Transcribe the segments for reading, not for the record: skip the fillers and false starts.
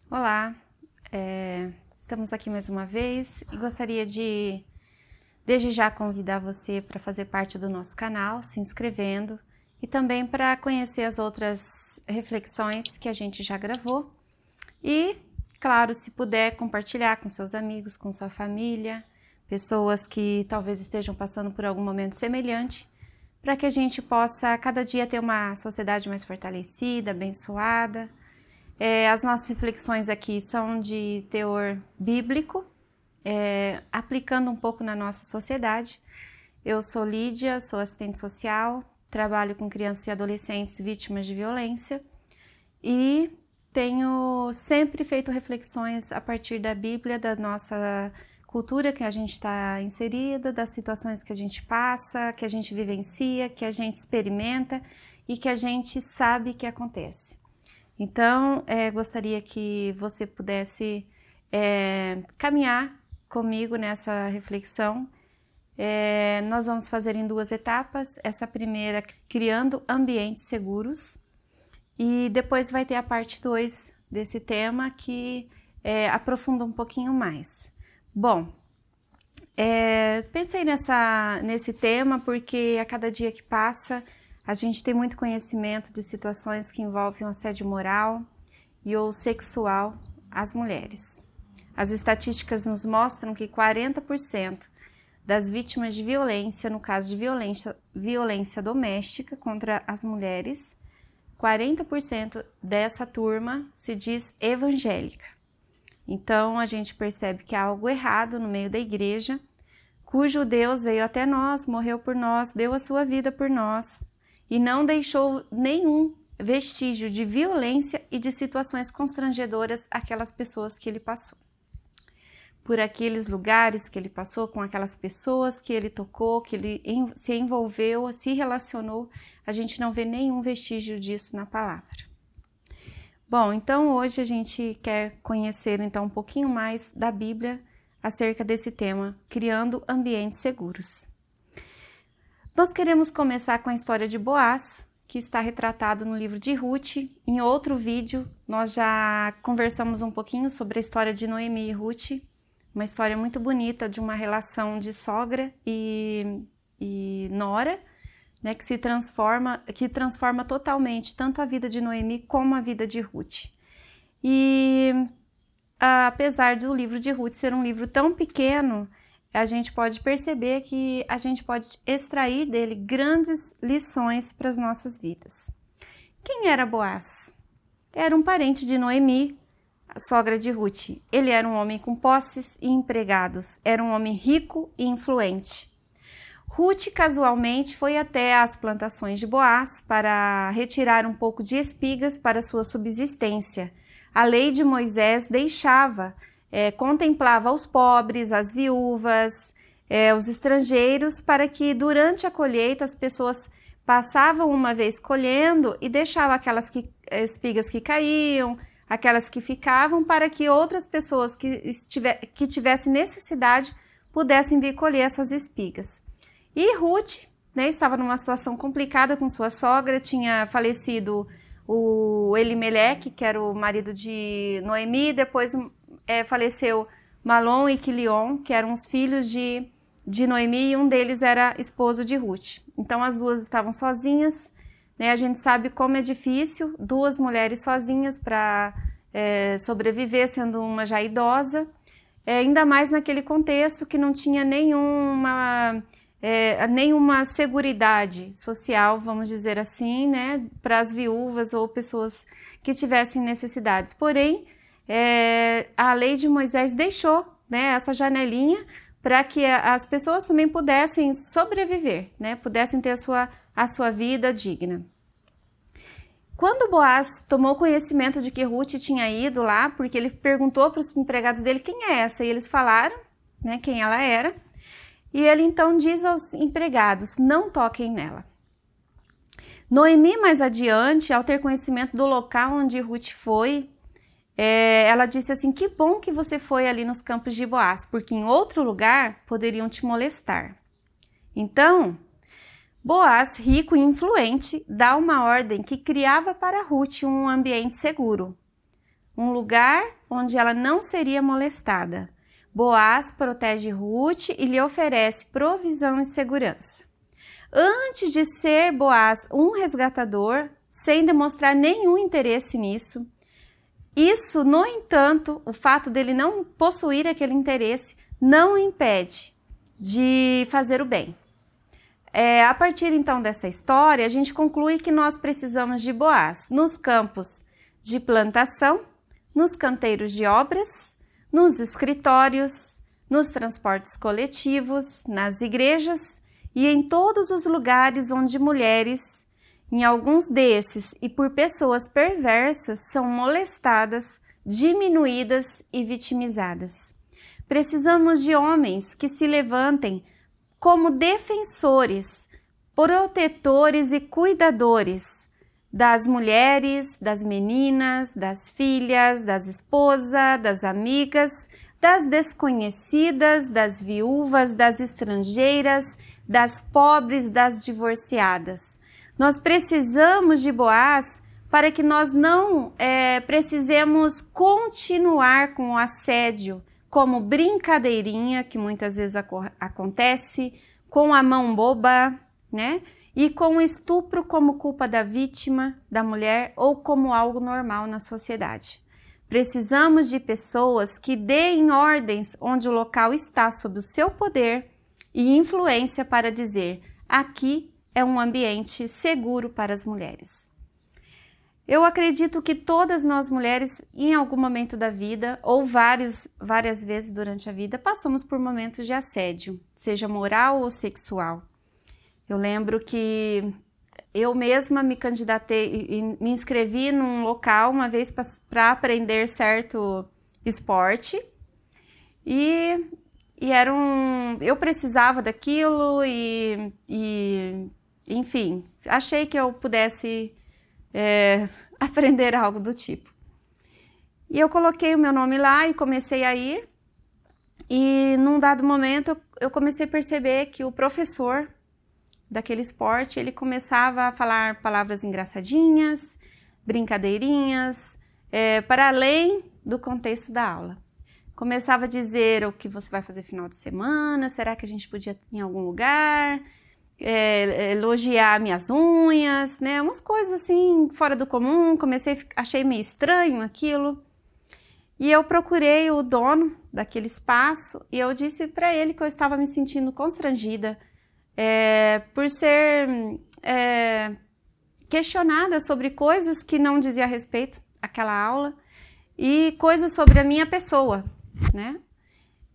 Olá, estamos aqui mais uma vez e gostaria de, desde já, convidar você para fazer parte do nosso canal, se inscrevendo e também para conhecer as outras reflexões que a gente já gravou e, claro, se puder compartilhar com seus amigos, com sua família, pessoas que talvez estejam passando por algum momento semelhante, para que a gente possa cada dia ter uma sociedade mais fortalecida, abençoada. As nossas reflexões aqui são de teor bíblico, aplicando um pouco na nossa sociedade. Eu sou Lídia, sou assistente social, trabalho com crianças e adolescentes vítimas de violência e tenho sempre feito reflexões a partir da Bíblia, da nossa cultura que a gente está inserida, das situações que a gente passa, que a gente vivencia, que a gente experimenta e que a gente sabe que acontece. Então, gostaria que você pudesse caminhar comigo nessa reflexão. Nós vamos fazer em duas etapas. Essa primeira, criando ambientes seguros, e depois vai ter a parte 2 desse tema que aprofunda um pouquinho mais. Bom, pensei nesse tema porque a cada dia que passa, a gente tem muito conhecimento de situações que envolvem o assédio moral ou sexual às mulheres. As estatísticas nos mostram que 40% das vítimas de violência, no caso de violência doméstica contra as mulheres, 40% dessa turma se diz evangélica. Então, a gente percebe que há algo errado no meio da igreja, cujo Deus veio até nós, morreu por nós, deu a sua vida por nós, e não deixou nenhum vestígio de violência e de situações constrangedoras àquelas pessoas que ele passou. Por aqueles lugares que ele passou, com aquelas pessoas que ele tocou, que ele se envolveu, se relacionou, a gente não vê nenhum vestígio disso na palavra. Bom, então hoje a gente quer conhecer então um pouquinho mais da Bíblia acerca desse tema, criando ambientes seguros. Nós queremos começar com a história de Boaz, que está retratado no livro de Ruth. Em outro vídeo, nós já conversamos um pouquinho sobre a história de Noemi e Ruth, uma história muito bonita de uma relação de sogra e nora, né, que transforma totalmente tanto a vida de Noemi como a vida de Ruth. E apesar do livro de Ruth ser um livro tão pequeno, a gente pode perceber que a gente pode extrair dele grandes lições para as nossas vidas. Quem era Boaz? Era um parente de Noemi, a sogra de Ruth. Ele era um homem com posses e empregados, era um homem rico e influente. Ruth casualmente foi até as plantações de Boaz para retirar um pouco de espigas para sua subsistência. A lei de Moisés contemplava os pobres, as viúvas, os estrangeiros, para que durante a colheita as pessoas passavam uma vez colhendo e deixavam aquelas espigas que caíam, aquelas que ficavam, para que outras pessoas que tivessem necessidade pudessem vir colher essas espigas. E Ruth, né, estava numa situação complicada com sua sogra, tinha falecido o Elimeleque, que era o marido de Noemi, depois faleceu Malom e Quilion, que eram os filhos de Noemi, e um deles era esposo de Ruth. Então as duas estavam sozinhas, né? A gente sabe como é difícil duas mulheres sozinhas para sobreviver, sendo uma já idosa, ainda mais naquele contexto que não tinha nenhuma seguridade social, vamos dizer assim, né, para as viúvas ou pessoas que tivessem necessidades. Porém, a lei de Moisés deixou, né, essa janelinha para que as pessoas também pudessem sobreviver, né, pudessem ter a sua vida digna. Quando Boaz tomou conhecimento de que Ruth tinha ido lá, porque ele perguntou para os empregados dele quem é essa, e eles falaram, né, quem ela era, e ele então diz aos empregados, não toquem nela. Noemi, mais adiante, ao ter conhecimento do local onde Ruth foi, ela disse assim, que bom que você foi ali nos campos de Boaz, porque em outro lugar poderiam te molestar. Então, Boaz, rico e influente, dá uma ordem que criava para Ruth um ambiente seguro. um lugar onde ela não seria molestada. Boaz protege Ruth e lhe oferece provisão e segurança. Antes de ser Boaz um resgatador, sem demonstrar nenhum interesse nisso, isso, no entanto, o fato dele não possuir aquele interesse, não o impede de fazer o bem. A partir então dessa história, a gente conclui que nós precisamos de Boaz nos campos de plantação, nos canteiros de obras, nos escritórios, nos transportes coletivos, nas igrejas e em todos os lugares onde mulheres, em alguns desses e por pessoas perversas, são molestadas, diminuídas e vitimizadas. Precisamos de homens que se levantem como defensores, protetores e cuidadores das mulheres, das meninas, das filhas, das esposas, das amigas, das desconhecidas, das viúvas, das estrangeiras, das pobres, das divorciadas. Nós precisamos de Boaz para que nós não precisemos continuar com o assédio como brincadeirinha, que muitas vezes acontece, com a mão boba, né? E com o estupro como culpa da vítima, da mulher, ou como algo normal na sociedade. Precisamos de pessoas que deem ordens onde o local está sob o seu poder e influência para dizer: aqui é um ambiente seguro para as mulheres. Eu acredito que todas nós mulheres, em algum momento da vida, ou várias vezes durante a vida, passamos por momentos de assédio, seja moral ou sexual. Eu lembro que eu mesma me candidatei e me inscrevi num local uma vez para aprender certo esporte e eu precisava daquilo e enfim, achei que eu pudesse aprender algo do tipo. E eu coloquei o meu nome lá e comecei a ir, e num dado momento eu comecei a perceber que o professor daquele esporte, ele começava a falar palavras engraçadinhas, brincadeirinhas, para além do contexto da aula. Começava a dizer o que você vai fazer final de semana, será que a gente podia ir em algum lugar, elogiar minhas unhas, né? Umas coisas assim fora do comum. Achei meio estranho aquilo. E eu procurei o dono daquele espaço e eu disse para ele que eu estava me sentindo constrangida por ser questionada sobre coisas que não dizia respeito àquela aula e coisas sobre a minha pessoa, né?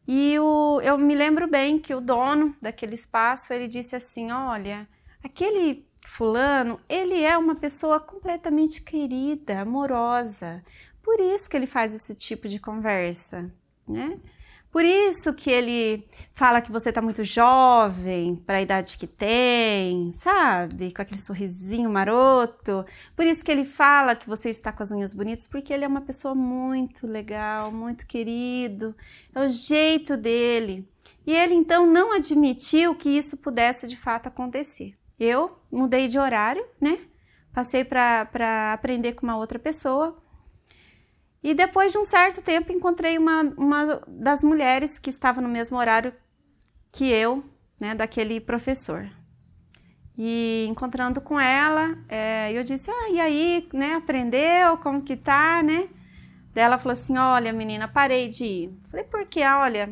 E eu me lembro bem que o dono daquele espaço, ele disse assim: olha, aquele fulano, ele é uma pessoa completamente querida, amorosa, por isso que ele faz esse tipo de conversa, né? Por isso que ele fala que você está muito jovem para a idade que tem, sabe? Com aquele sorrisinho maroto. Por isso que ele fala que você está com as unhas bonitas, porque ele é uma pessoa muito legal, muito querido. É o jeito dele. E ele então não admitiu que isso pudesse de fato acontecer. Eu mudei de horário, né? Passei para aprender com uma outra pessoa. E depois de um certo tempo encontrei uma das mulheres que estava no mesmo horário que eu, né, daquele professor. E encontrando com ela, eu disse: e aí, né, aprendeu? Como que tá, né? Daí ela falou assim: olha, menina, parei de ir. Falei: por quê? Olha,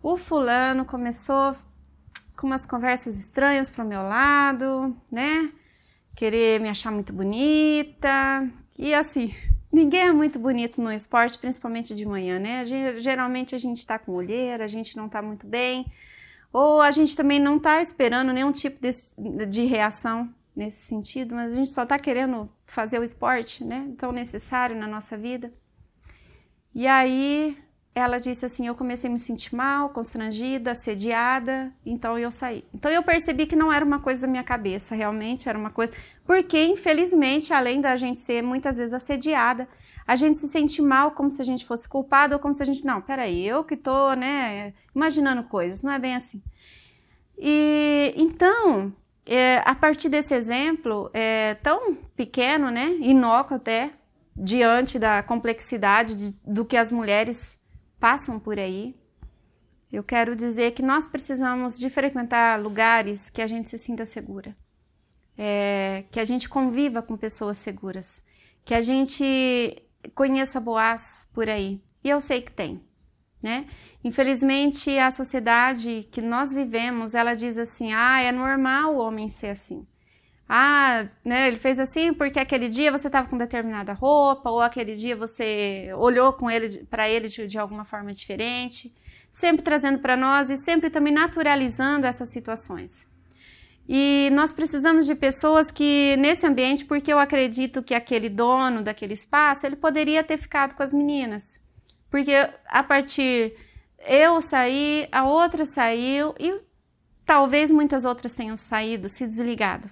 o fulano começou com umas conversas estranhas pro meu lado, né? Querer me achar muito bonita. E assim, ninguém é muito bonito no esporte, principalmente de manhã, né? Geralmente a gente tá com olheira, a gente não tá muito bem, ou a gente também não tá esperando nenhum tipo de reação nesse sentido, mas a gente só tá querendo fazer o esporte, né? Tão necessário na nossa vida. E aí ela disse assim: eu comecei a me sentir mal, constrangida, assediada, então eu saí. Então eu percebi que não era uma coisa da minha cabeça, realmente era uma coisa... Porque, infelizmente, além da gente ser muitas vezes assediada, a gente se sente mal como se a gente fosse culpada ou como se a gente... Não, peraí, eu que tô, né, imaginando coisas, não é bem assim. E então, a partir desse exemplo, tão pequeno, né, inócuo até, diante da complexidade do que as mulheres passam por aí. Eu quero dizer que nós precisamos de frequentar lugares que a gente se sinta segura, que a gente conviva com pessoas seguras, que a gente conheça Boaz por aí. E eu sei que tem, né? Infelizmente, a sociedade que nós vivemos, ela diz assim, é normal o homem ser assim. Né, ele fez assim porque aquele dia você estava com determinada roupa, ou aquele dia você olhou para ele de alguma forma diferente, sempre trazendo para nós e sempre também naturalizando essas situações. E nós precisamos de pessoas que, nesse ambiente, porque eu acredito que aquele dono daquele espaço, ele poderia ter ficado com as meninas. Porque a partir eu saí, a outra saiu e talvez muitas outras tenham saído, se desligado.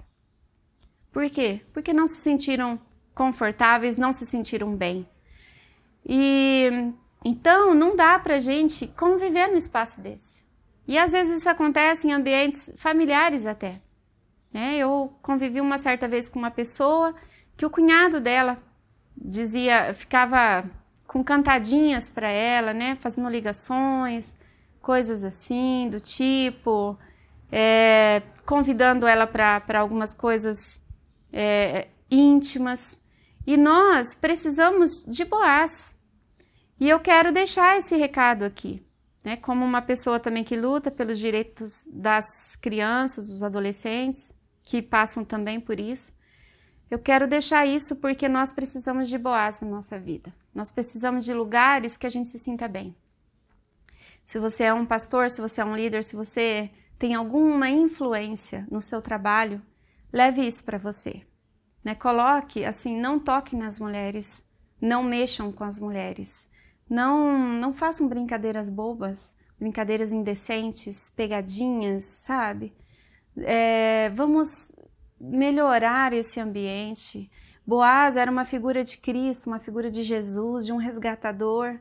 Por quê? Porque não se sentiram confortáveis, não se sentiram bem. E então não dá pra gente conviver num espaço desse. E às vezes isso acontece em ambientes familiares até. Né? Eu convivi uma certa vez com uma pessoa que o cunhado dela ficava com cantadinhas para ela, né? Fazendo ligações, coisas assim, do tipo, convidando ela para algumas coisas íntimas. E nós precisamos de Boaz. E eu quero deixar esse recado aqui, né? Como uma pessoa também que luta pelos direitos das crianças, dos adolescentes, que passam também por isso. Eu quero deixar isso porque nós precisamos de Boaz na nossa vida. Nós precisamos de lugares que a gente se sinta bem. Se você é um pastor, se você é um líder, se você tem alguma influência no seu trabalho, leve isso para você. Né? Coloque, assim, não toque nas mulheres, não mexam com as mulheres, não façam brincadeiras bobas, brincadeiras indecentes, pegadinhas, sabe? Vamos melhorar esse ambiente. Boaz era uma figura de Cristo, uma figura de Jesus, de um resgatador,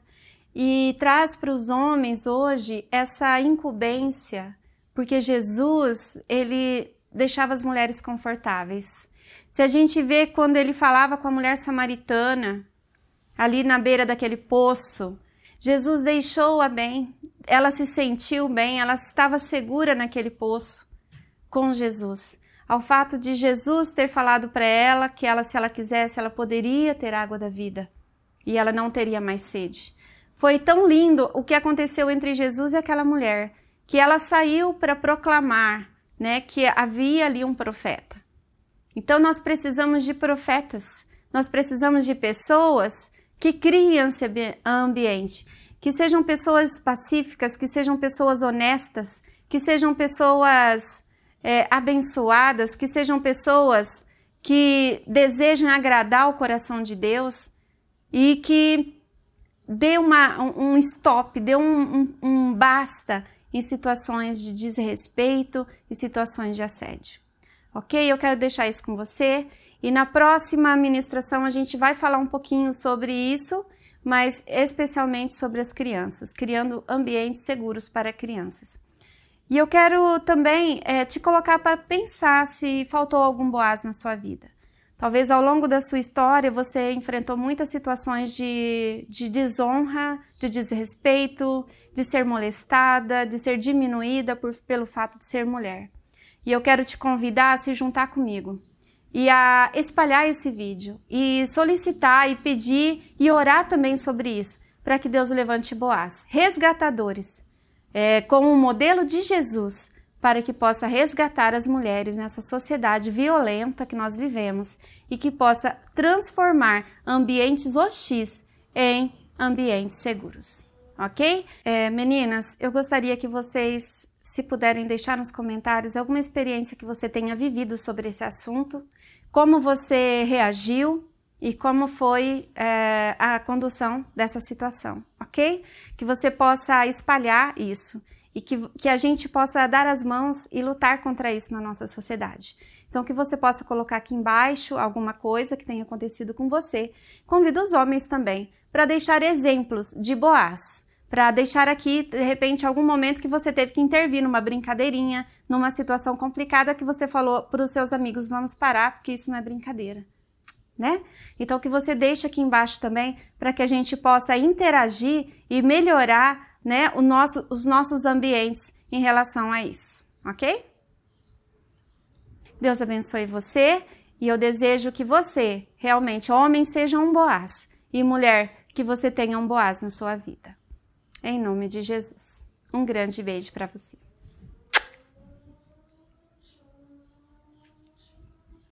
e traz para os homens hoje essa incumbência, porque Jesus, ele deixava as mulheres confortáveis. Se a gente vê quando ele falava com a mulher samaritana, ali na beira daquele poço, Jesus deixou-a bem, ela se sentiu bem, ela estava segura naquele poço com Jesus. Ao fato de Jesus ter falado para ela que se ela quisesse, ela poderia ter água da vida e ela não teria mais sede. Foi tão lindo o que aconteceu entre Jesus e aquela mulher, que ela saiu para proclamar, né, que havia ali um profeta. Então nós precisamos de profetas, nós precisamos de pessoas que criem esse ambiente, que sejam pessoas pacíficas, que sejam pessoas honestas, que sejam pessoas abençoadas, que sejam pessoas que desejam agradar o coração de Deus e que dê um stop, dê um basta em situações de desrespeito e situações de assédio. Ok? Eu quero deixar isso com você e na próxima ministração a gente vai falar um pouquinho sobre isso, mas especialmente sobre as crianças, criando ambientes seguros para crianças. E eu quero também te colocar para pensar se faltou algum Boaz na sua vida. Talvez ao longo da sua história você enfrentou muitas situações de desonra, de desrespeito, de ser molestada, de ser diminuída pelo fato de ser mulher. E eu quero te convidar a se juntar comigo e a espalhar esse vídeo e solicitar e pedir e orar também sobre isso, para que Deus levante Boaz, resgatadores, com o modelo de Jesus, para que possa resgatar as mulheres nessa sociedade violenta que nós vivemos e que possa transformar ambientes hostis em ambientes seguros, ok? Meninas, eu gostaria que vocês, se puderem deixar nos comentários alguma experiência que você tenha vivido sobre esse assunto, como você reagiu e como foi a condução dessa situação, ok? Que você possa espalhar isso e que a gente possa dar as mãos e lutar contra isso na nossa sociedade. Então, que você possa colocar aqui embaixo alguma coisa que tenha acontecido com você. Convido os homens também para deixar exemplos de Boaz, para deixar aqui, de repente, algum momento que você teve que intervir numa brincadeirinha, numa situação complicada que você falou para os seus amigos, vamos parar, porque isso não é brincadeira. né? Então, que você deixe aqui embaixo também para que a gente possa interagir e melhorar, né, os nossos ambientes em relação a isso, ok? Deus abençoe você e eu desejo que você, realmente, homem, seja um Boaz e mulher, que você tenha um Boaz na sua vida. Em nome de Jesus. Um grande beijo para você.